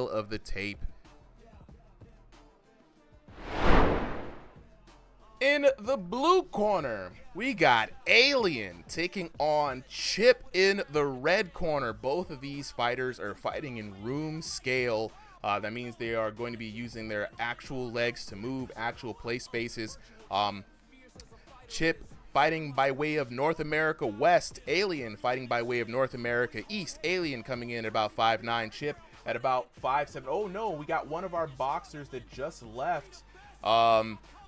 of the tape. In the blue corner, we got Alien taking on Chip in the red corner. Both of these fighters are fighting in room scale. That means they are going to be using their actual legs to move, actual play spaces. Chip fighting by way of North America West. Alien fighting by way of North America East. Alien coming in at about 5'9". Chip at about 5'7". Oh no, we got one of our boxers that just left.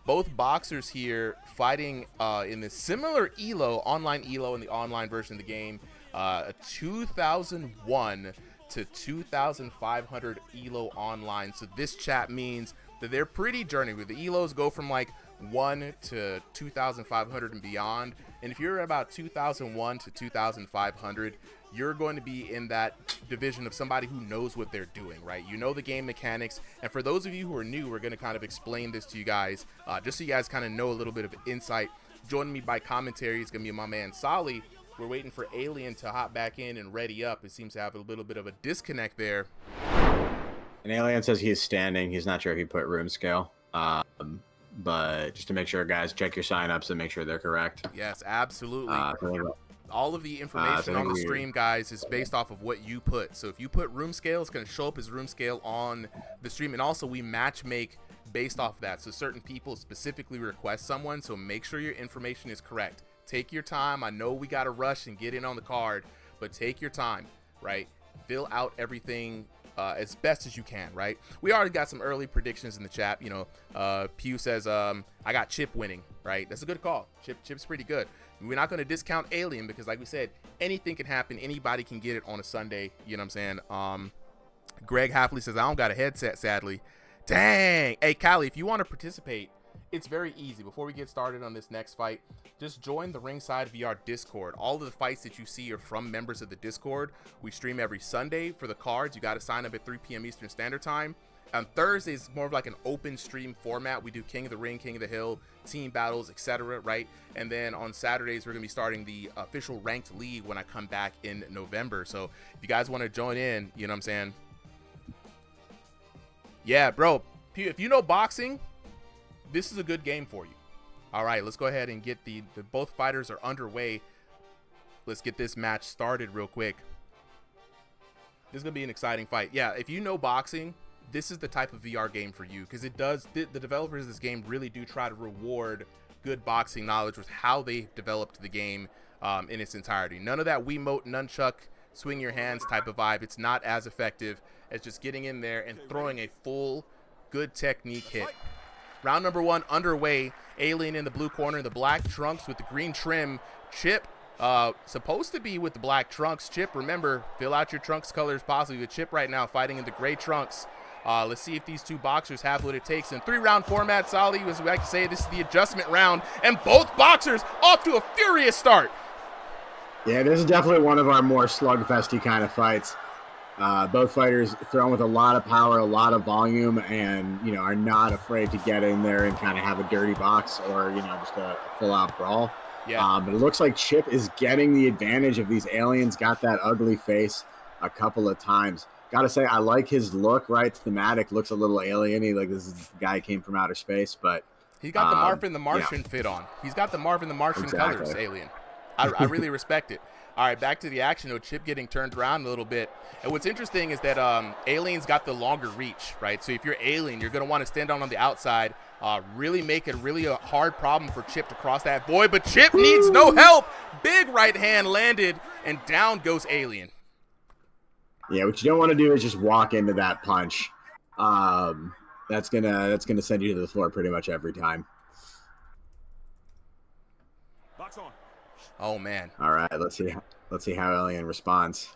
Both boxers here fighting in the similar online ELO in the online version of the game. A 2001 to 2,500 ELO online. So this chat means that they're pretty journey with the ELOs go from like 1 to 2,500 and beyond. And if you're about 2001 to 2,500, you're going to be in that division of somebody who knows what they're doing, right? You know the game mechanics. And for those of you who are new, we're going to kind of explain this to you guys, just so you guys kind of know a little bit of insight. Joining me by commentary is going to be my man Solly. We're waiting for Alien to hop back in and ready up. It seems to have a little bit of a disconnect there. And Alien says he's standing. He's not sure if he put room scale. But just to make sure, guys, check your signups and make sure they're correct. Yes, absolutely. All of the information on the stream, guys, is based off of what you put. So if you put room scale, it's going to show up as room scale on the stream. And also, we match make based off of that. So certain people specifically request someone. So make sure your information is correct. Take your time. I know we got to rush and get in on the card, but take your time, right? Fill out everything as best as you can, right? We already got some early predictions in the chat. You know, Pew says, I got Chip winning, right? That's a good call. Chip's pretty good. We're not going to discount Alien because, like we said, anything can happen. Anybody can get it on a Sunday. You know what I'm saying? Greg Halfley says, I don't got a headset, sadly. Dang. Hey, Callie, if you want to participate, it's very easy. Before we get started on this next fight, just join the RIngsideVR Discord. All of the fights that you see are from members of the Discord. We stream every Sunday for the cards. You got to sign up at 3 p.m. Eastern Standard Time. On Thursdays, more of like an open stream format. We do King of the Ring, King of the Hill, team battles, etc., right? And then on Saturdays, we're going to be starting the official ranked league when I come back in November. So if you guys want to join in, you know what I'm saying? Yeah, bro, if you know boxing, this is a good game for you. All right, let's go ahead and get the both fighters are underway. Let's get this match started real quick. This is going to be an exciting fight. Yeah, if you know boxing, this is the type of VR game for you because it does. The developers of this game really do try to reward good boxing knowledge with how they developed the game in its entirety. None of that Wiimote, nunchuck, swing your hands type of vibe. It's not as effective as just getting in there and throwing a full, good technique hit. Round number 1 underway. Alien in the blue corner, the black trunks with the green trim. Chip, supposed to be with the black trunks. Chip, remember, fill out your trunks colors possibly with Chip right now fighting in the gray trunks. Let's see if these two boxers have what it takes. In 3-round format, Solly, as we like to say, this is the adjustment round, and both boxers off to a furious start. Yeah, this is definitely one of our more slugfesty kind of fights. Both fighters thrown with a lot of power, a lot of volume, and, you know, are not afraid to get in there and kind of have a dirty box or, you know, just a full-out brawl. Yeah. But it looks like Chip is getting the advantage of these aliens. Got that ugly face a couple of times. Gotta say, I like his look, right? Thematic, looks a little alien-y, like this is the guy came from outer space, but he got the Marvin the Martian fit on. He's got the Marvin the Martian colors, Alien. I really respect it. All right, back to the action, though. Chip getting turned around a little bit. And what's interesting is that Alien's got the longer reach, right? So if you're Alien, you're going to want to stand on the outside, really make it really a hard problem for Chip to cross that void. But Chip needs no help. Big right hand landed, and down goes Alien. Yeah, what you don't want to do is just walk into that punch. That's gonna send you to the floor pretty much every time. Box on. Oh man. All right, let's see how Alien responds.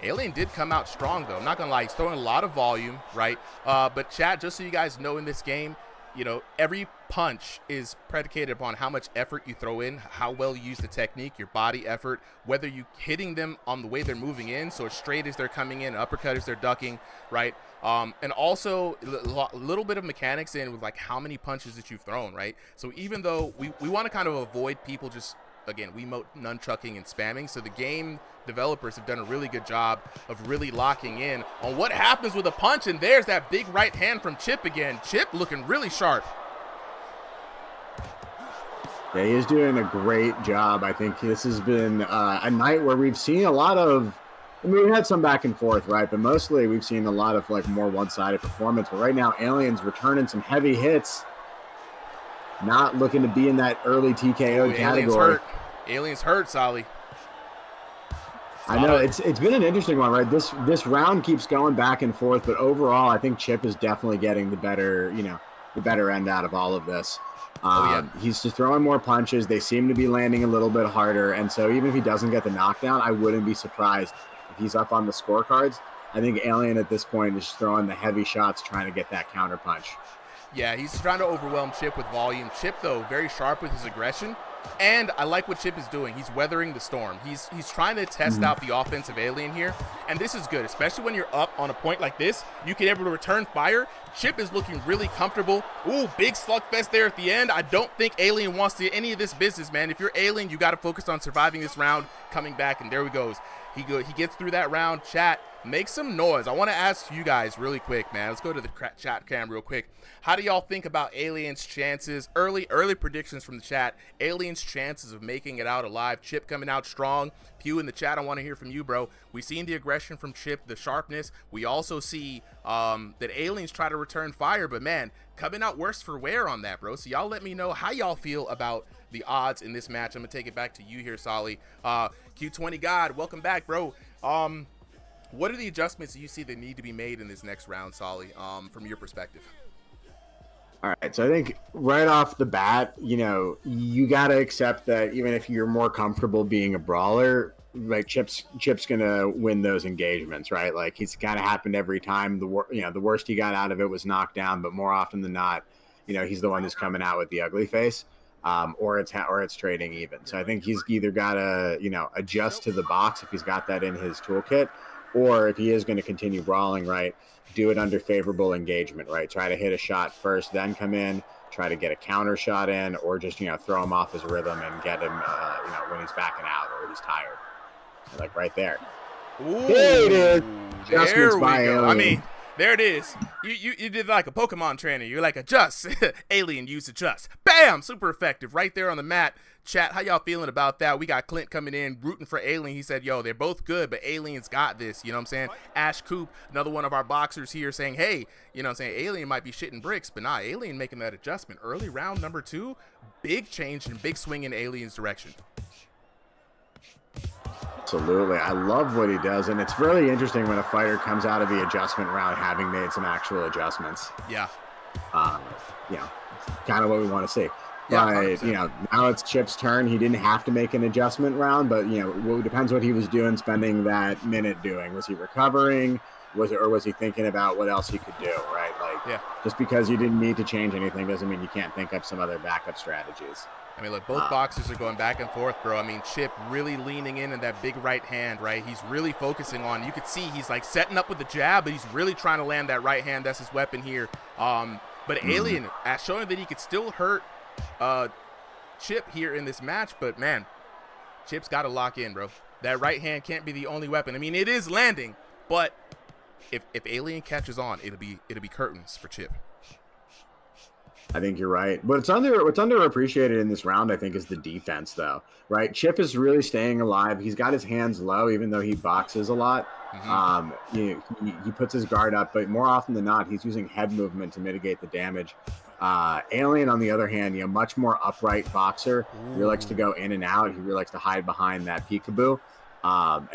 Alien did come out strong though. I'm not gonna lie, he's throwing a lot of volume, right? But chat, just so you guys know, in this game, you know, every punch is predicated upon how much effort you throw in, how well you use the technique, your body effort, whether you hitting them on the way they're moving in, so as straight as they're coming in, uppercut as they're ducking, right? And also a little bit of mechanics in with like how many punches that you've thrown, right? So even though we want to kind of avoid people just again, Wiimote nunchucking and spamming. So the game developers have done a really good job of really locking in on what happens with a punch. And there's that big right hand from Chip again. Chip looking really sharp. Yeah, he is doing a great job. I think this has been a night where we've seen a lot of, I mean, we had some back and forth, right? But mostly we've seen a lot of like more one-sided performance. But right now, Alien's returning some heavy hits. Not looking to be in that early TKO category. Alien's hurt, Solly. I know it's been an interesting one, right? This round keeps going back and forth, but overall, I think Chip is definitely getting the better end out of all of this. He's just throwing more punches. They seem to be landing a little bit harder, and so even if he doesn't get the knockdown, I wouldn't be surprised if he's up on the scorecards. I think Alien at this point is throwing the heavy shots, trying to get that counter punch. Yeah, he's trying to overwhelm Chip with volume. Chip, though, very sharp with his aggression. And I like what Chip is doing. He's weathering the storm. He's trying to test out the offensive Alien here. And this is good, especially when you're up on a point like this. You can able to return fire. Chip is looking really comfortable. Ooh, big slugfest there at the end. I don't think Alien wants to any of this business, man. If you're Alien, you got to focus on surviving this round, coming back, and there he goes. He gets through that round. Chat, make some noise. I want to ask you guys really quick, man. Let's go to the chat cam real quick. How do y'all think about Alien's chances? Early predictions from the chat. Alien's chances of making it out alive. Chip coming out strong. Pew in the chat, I want to hear from you, bro. We've seen the aggression from Chip, the sharpness. We also see that Aliens try to return fire, but man, coming out worse for wear on that, bro. So y'all let me know how y'all feel about the odds in this match. I'm gonna take it back to you here, Solly. Q20 God, welcome back, bro. What are the adjustments you see that need to be made in this next round, Solly, from your perspective? All right, so I think right off the bat, you got to accept that even if you're more comfortable being a brawler, like Chip's gonna win those engagements, right? Like it's kind of happened every time. The worst he got out of it was knocked down, but more often than not, he's the one who's coming out with the ugly face, or it's trading even. So I think he's either got to adjust to the box if he's got that in his toolkit, or if he is going to continue brawling, right, do it under favorable engagement, right? Try to hit a shot first, then come in, try to get a counter shot in, or just, throw him off his rhythm and get him, when he's backing out or he's tired. Like right there. Ooh, there it is. There we go. I mean, there it is. You did like a Pokemon trainer. You're like adjust. Alien use adjust. Bam! Super effective right there on the mat. Chat, how y'all feeling about that? We got Clint coming in, rooting for Alien. He said, yo, they're both good, but Alien's got this. You know what I'm saying? Ash Coop, another one of our boxers here saying, hey, Alien might be shitting bricks, but nah, Alien making that adjustment. Early round number 2, big change and big swing in Alien's direction. Absolutely. I love what he does, and it's really interesting when a fighter comes out of the adjustment round having made some actual adjustments. Yeah. Kind of what we want to see. Yeah, but, now it's Chip's turn. He didn't have to make an adjustment round, but, it depends what he was doing, spending that minute doing. Was he recovering? Was he thinking about what else he could do, right? Just because you didn't need to change anything doesn't mean you can't think up some other backup strategies. I mean, look, both boxers are going back and forth, bro. I mean, Chip really leaning in that big right hand, right? He's really focusing on, you could see he's like setting up with the jab, but he's really trying to land that right hand. That's his weapon here. But Alien showing that he could still hurt Chip here in this match, but man, Chip's got to lock in, bro. That right hand can't be the only weapon. I mean, it is landing, but if Alien catches on, it'll be curtains for Chip. I think you're right. What's underappreciated in this round, I think, is the defense, though. Right? Chip is really staying alive. He's got his hands low, even though he boxes a lot. He puts his guard up, but more often than not, he's using head movement to mitigate the damage. Alien, on the other hand, much more upright boxer. He really likes to go in and out. He really likes to hide behind that peekaboo. I'm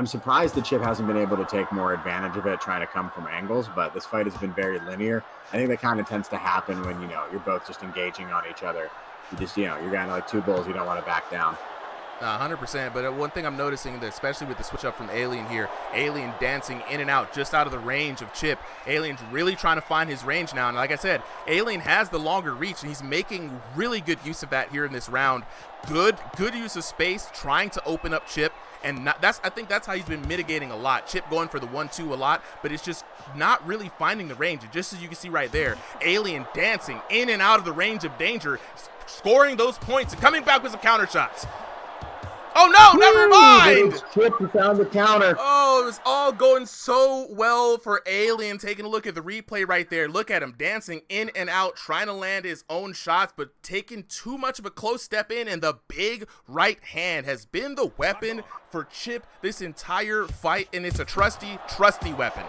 surprised that Chip hasn't been able to take more advantage of it, trying to come from angles, but this fight has been very linear. I think that kind of tends to happen when, you're both just engaging on each other. You just, you're kind of like two bulls. You don't want to back down. 100%, but one thing I'm noticing, that especially with the switch up from Alien here, Alien dancing in and out just out of the range of Chip. Alien's really trying to find his range now, and like I said, Alien has the longer reach, and he's making really good use of that here in this round. Good use of space, trying to open up Chip, and I think that's how he's been mitigating a lot. Chip going for the 1-2 a lot, but it's just not really finding the range. And just as you can see right there, Alien dancing in and out of the range of danger, scoring those points and coming back with some counter shots. Oh, no, never mind. Chip found the counter. Oh, it was all going so well for Alien. Taking a look at the replay right there. Look at him dancing in and out, trying to land his own shots, but taking too much of a close step in, and the big right hand has been the weapon for Chip this entire fight, and it's a trusty weapon.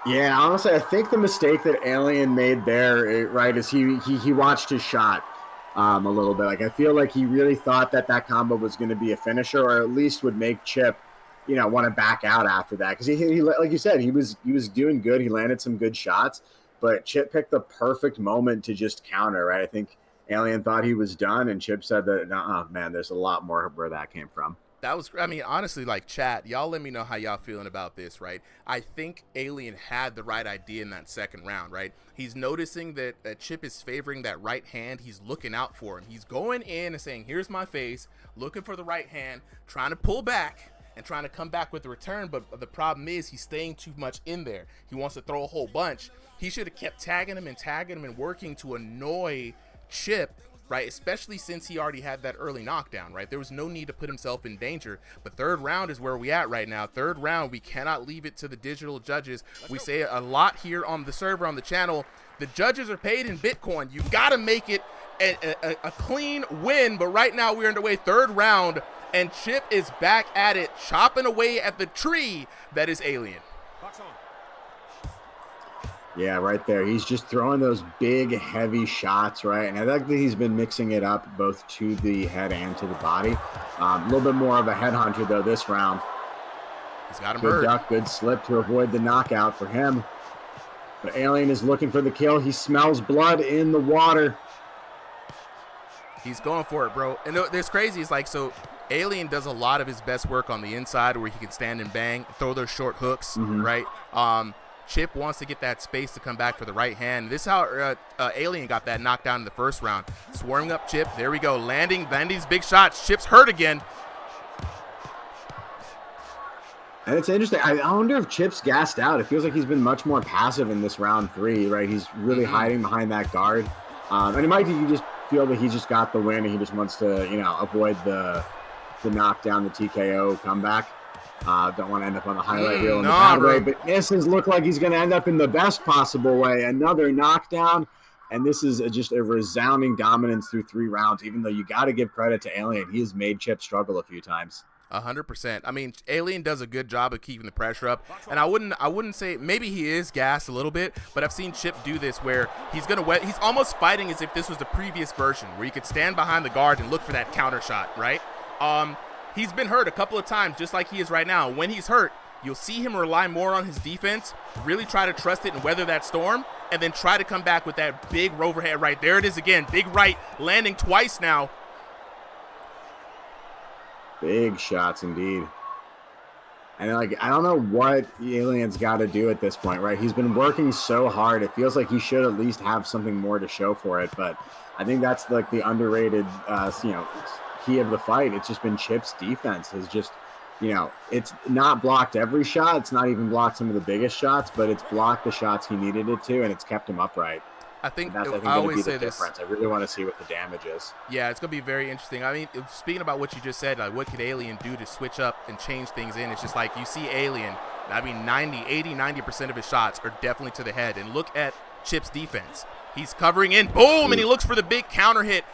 Yeah, honestly, I think the mistake that Alien made there, right, is he watched his shot. A little bit. Like, I feel like he really thought that combo was going to be a finisher, or at least would make Chip, want to back out after that. Because he, like you said, he was doing good. He landed some good shots, but Chip picked the perfect moment to just counter. Right? I think Alien thought he was done, and Chip said that, "Oh man, there's a lot more where that came from." That was, I mean, honestly, like, chat, y'all let me know how y'all feeling about this, right? I think Alien had the right idea in that second round, right? He's noticing that Chip is favoring that right hand. He's looking out for him. He's going in and saying, here's my face, looking for the right hand, trying to pull back and trying to come back with the return. But the problem is he's staying too much in there. He wants to throw a whole bunch. He should have kept tagging him and working to annoy Chip, right? Especially since he already had that early knockdown, right? There was no need to put himself in danger. But third round is where we at right now. Third round, we cannot leave it to the digital judges. We say a lot here on the server, on the channel. The judges are paid in Bitcoin. You got to make it a clean win. But right now we're underway, third round, and Chip is back at it, chopping away at the tree that is Alien. Yeah, right there. He's just throwing those big, heavy shots, right? And I think that he's been mixing it up both to the head and to the body. A little bit more of a headhunter, though, this round. He's got him good hurt. Duck, good slip to avoid the knockout for him. But Alien is looking for the kill. He smells blood in the water. He's going for it, bro. And this crazy is like, so Alien does a lot of his best work on the inside where he can stand and bang, throw those short hooks, right? Chip wants to get that space to come back for the right hand. This is how Alien got that knockdown in the first round. Swarming up Chip. There we go. Landing these big shots. Chip's hurt again. And it's interesting. I wonder if Chip's gassed out. It feels like he's been much more passive in this round 3, right? He's really hiding behind that guard. And it might be you just feel that he just got the win and he just wants to, avoid the knockdown, the TKO comeback. Don't want to end up on the highlight reel in the bad way, but this look like he's going to end up in the best possible way. Another knockdown, and this is just a resounding dominance through 3 rounds, even though you got to give credit to Alien. He has made Chip struggle a few times. 100%. I mean, Alien does a good job of keeping the pressure up, and I wouldn't say, maybe he is gassed a little bit, but I've seen Chip do this where he's almost fighting as if this was the previous version where he could stand behind the guard and look for that counter shot, right? He's been hurt a couple of times, just like he is right now. When he's hurt, you'll see him rely more on his defense, really try to trust it and weather that storm, and then try to come back with that big overhead right. There it is again, big right, landing twice now. Big shots indeed. And I don't know what Alien's got to do at this point, right? He's been working so hard. It feels like he should at least have something more to show for it, but I think that's like the underrated, key of the fight. It's just been Chip's defense has just, it's not blocked every shot. It's not even blocked some of the biggest shots, but it's blocked the shots he needed it to, and it's kept him upright. I always say this. I really want to see what the damage is. Yeah, it's going to be very interesting. I mean, speaking about what you just said, like what could Alien do to switch up and change things in? It's just like you see Alien, I mean, 90% of his shots are definitely to the head. And look at Chip's defense. He's covering in, boom, and he looks for the big counter hit.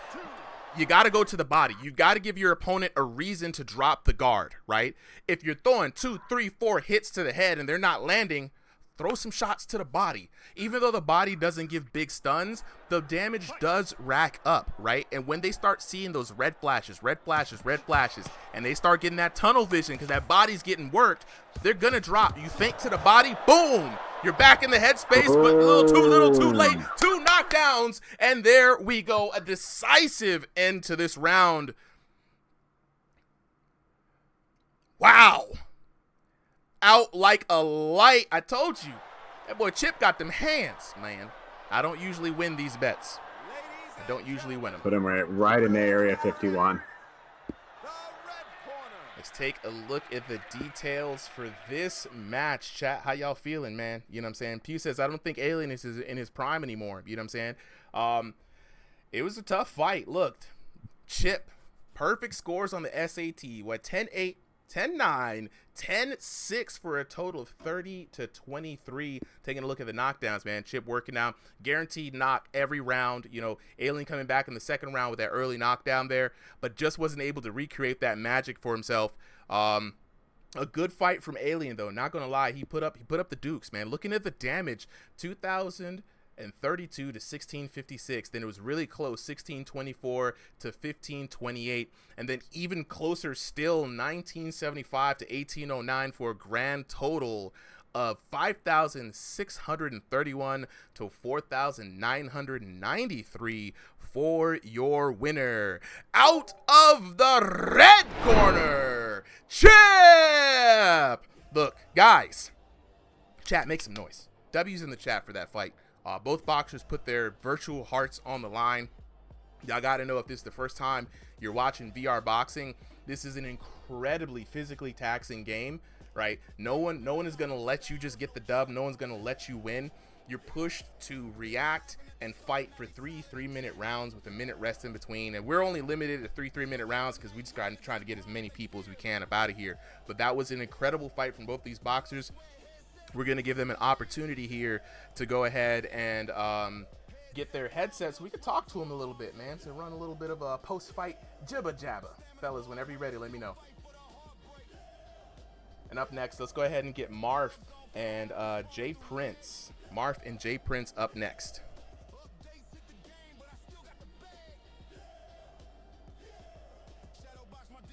You got to go to the body. You got to give your opponent a reason to drop the guard, right? If you're throwing 2, 3, 4 hits to the head and they're not landing, throw some shots to the body. Even though the body doesn't give big stuns, the damage does rack up, right? And when they start seeing those red flashes, and they start getting that tunnel vision because that body's getting worked, they're going to drop. You think to the body, boom! You're back in the headspace, but a little too late. 2 knockdowns, and there we go. A decisive end to this round. Wow. Out like a light. I told you. That boy Chip got them hands, man. I don't usually win these bets. I don't usually win them. Put him right in the area 51. Let's take a look at the details for this match, chat. How y'all feeling, man? You know what I'm saying? Pew says, I don't think Alien is in his prime anymore. You know what I'm saying? It was a tough fight. Look, Chip, perfect scores on the SAT. What, 10-8, 10-9, 10-6 for a total of 30-23. Taking a look at the knockdowns, man. Chip working out, guaranteed knock every round. You know, Alien coming back in the second round with that early knockdown there, but just wasn't able to recreate that magic for himself. A good fight from Alien, though. Not gonna lie, he put up the dukes, man. Looking at the damage, 2,032 to 1656. Then it was really close, 1624 to 1528, and then even closer still, 1975 to 1809 for a grand total of 5,631 to 4,993 for your winner. Out of the red corner, Chip! Look, guys, chat, make some noise. W's in the chat for that fight. Both boxers put their virtual hearts on the line. Y'all got to know, if this is the first time you're watching VR boxing, this is an incredibly physically taxing game, right? No one is going to let you just get the dub. No one's going to let you win. You're pushed to react and fight for 3-3-minute rounds with a minute rest in between. And we're only limited to 3-3-minute rounds because we just got trying to get as many people as we can up out of here. But that was an incredible fight from both these boxers. We're going to give them an opportunity here to go ahead and get their headsets so we can talk to them a little bit, man. So run a little bit of a post-fight jibba jabba. Fellas, whenever you're ready, let me know. And up next, let's go ahead and get Marf and Jay Prince. Marf and Jay Prince up next.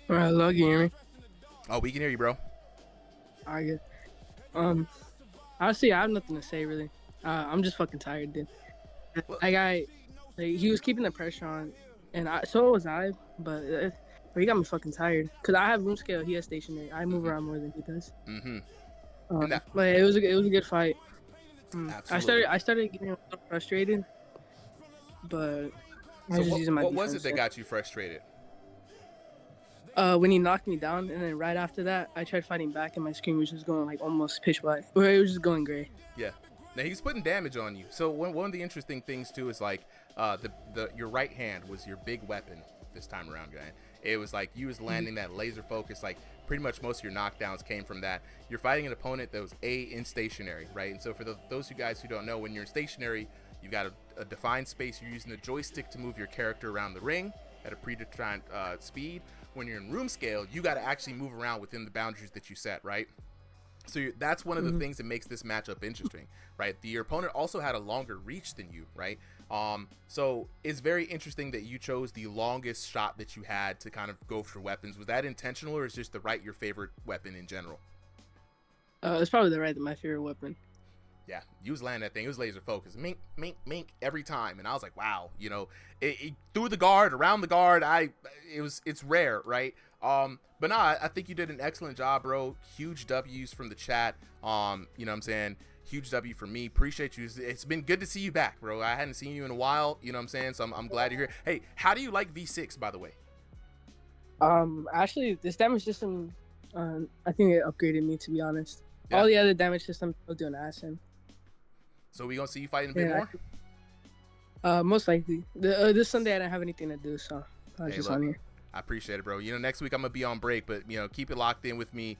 All right, hello, can you hear me? Oh, we can hear you, bro. All right, good. Honestly, I have nothing to say, really. I'm just fucking tired, dude. He was keeping the pressure on, and so was I, but he got me fucking tired. Cause I have room scale, he has stationary. I move around more than he does. But it was a good fight. I started getting a little frustrated, but I was just using my defense. What was it that got you frustrated? When he knocked me down, and then right after that, I tried fighting back, and my screen was just going like almost pitch black, or it was just going gray. Yeah. Now he's putting damage on you. So one of the interesting things too is like your right hand was your big weapon this time around, guy. It was like you was landing that laser focus. Like pretty much most of your knockdowns came from that. You're fighting an opponent that was in stationary, right? And so for those you guys who don't know, when you're in stationary, you've got a defined space. You're using the joystick to move your character around the ring at a predetermined speed. When you're in room scale, you got to actually move around within the boundaries that you set, right? So that's one of the things that makes this matchup interesting, right? Your opponent also had a longer reach than you, right? So it's very interesting that you chose the longest shot that you had to kind of go for weapons. Was that intentional, or is just the right your favorite weapon in general? It's probably the right my favorite weapon. Yeah, you was landing that thing. It was laser focused. Mink, mink, mink every time. And I was like, wow, you know, it through the guard, around the guard. It's rare, right? But no, I think you did an excellent job, bro. Huge W's from the chat. You know what I'm saying? Huge W for me. Appreciate you. It's been good to see you back, bro. I hadn't seen you in a while. You know what I'm saying? So I'm glad you're here. Hey, how do you like V6, by the way? Actually, this damage system, I think it upgraded me, to be honest. Yeah. All the other damage systems will do an ass in. So we gonna see you fighting a bit more? Most likely. This Sunday I didn't have anything to do, so I was just on here. I appreciate it, bro. You know, next week I'm gonna be on break, but you know, keep it locked in with me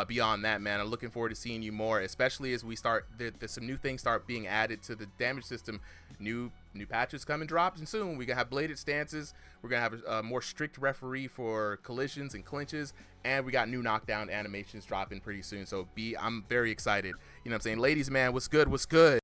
beyond that, man. I'm looking forward to seeing you more, especially as we start. There's some new things start being added to the damage system. New patches coming drops, and soon we're gonna have bladed stances. We're gonna have a more strict referee for collisions and clinches, and we got new knockdown animations dropping pretty soon. So I'm very excited. You know what I'm saying? Ladies, man, what's good? What's good?